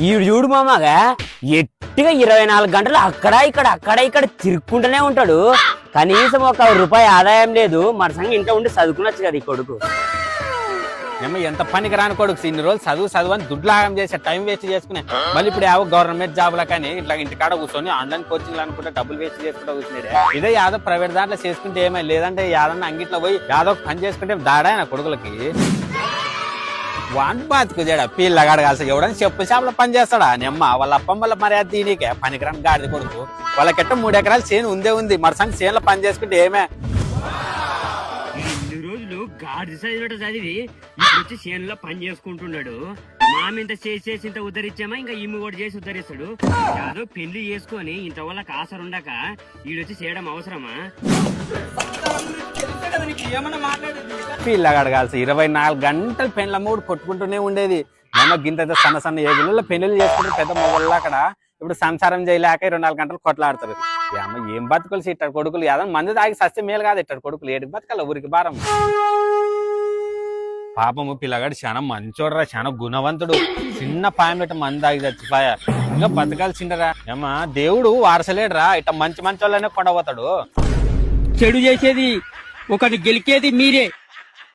ఈడు చూడు మామగా ఎట్టిగా 24 గంటలు అక్కడ ఇక్కడ తిరుక్కుంటూనే ఉంటాడు. కనీసం ₹1 ఆదాయం లేదు. మన ఇంట్లో ఉండి చదువుకునొచ్చు కదా ఈ కొడుకు. ఏమో ఎంత పనికి రాని కొడుకు ఇన్ని రోజులు చదువు అని దుడ్లాగం చేసే టైం వేస్ట్ చేసుకునే మళ్ళీ ఇప్పుడు ఏవో గవర్నమెంట్ జాబ్ లా కానీ ఇట్లా ఇంటికాడ కూర్చొని ఆన్లైన్ కోచింగ్ అనుకుంటే డబ్బులు వేస్ట్ చేసుకుంటూ కూర్చున్నాడు. ఇదే యాదో ప్రైవేట్ దాంట్లో చేసుకుంటే ఏమై లేదంటే యాదన్నా అంగిట్లో పోయి యాదో పని చేసుకుంటే దాడా నా కొడుకులకి వాన్ బాతుకుదేడా పిల్లగాడు కాల్సి ఎవడని చెప్పు చేపల పని చేస్తాడా నెమ్మ వాళ్ళ అప్పం వల్ల మర్యాద దీనికే పనికిరాని గాడిద కొడుకు. వాళ్ళకెట్ట 3 ఎకరాలు చేను ఉంది మరసంగి చేనులో పని చేసుకుంటే ఏమే గాడి చదివినట్టు చదివి ఇప్పుడు వచ్చి చేనులో పని చేసుకుంటున్నాడు. మామింత చేసి ఇంత ఉద్ధరించామా ఇంకా ఈమె కూడా చేసి ఉద్ధరిస్తాడు. యాదో పెళ్లి చేసుకొని ఇంత వల్ల కాసరు ఉండక ఈడొచ్చి చేయడం అవసరమా? పిల్లగాడు కాల్సి 24 గంటలు పెండ్ల మూడు కొట్టుకుంటూనే ఉండేది. ఏమో గింత సన్న ఏగులలో పెళ్లిళ్ళు చేసుకుంటే పెద్ద మొగళ్ళు అక్కడ ఇప్పుడు సంసారం చేయలేక 24 గంటలు కొట్లాడతారు. ఏమో ఏం బతుకులు ఇట్టాడు కొడుకులు ఏదైనా మంది తాగి సస్తే మేలు కాదు ఇట్టాడు కొడుకులు ఏడికి బతకాల ఊరికి భారం. పాపము పిల్లగాడు చాలా మంచోడరా చాలా గుణవంతుడు. చిన్న పాయం పెట్టి మంది తాగి చచ్చిపోయా ఇంకా బతకాల్సిండరా. ఏమా దేవుడు వారసలేడురా ఇట్లా మంచి వాళ్ళనే కొండపోతాడు. చెడు చేసేది ఒకటి గెలికేది మీరే.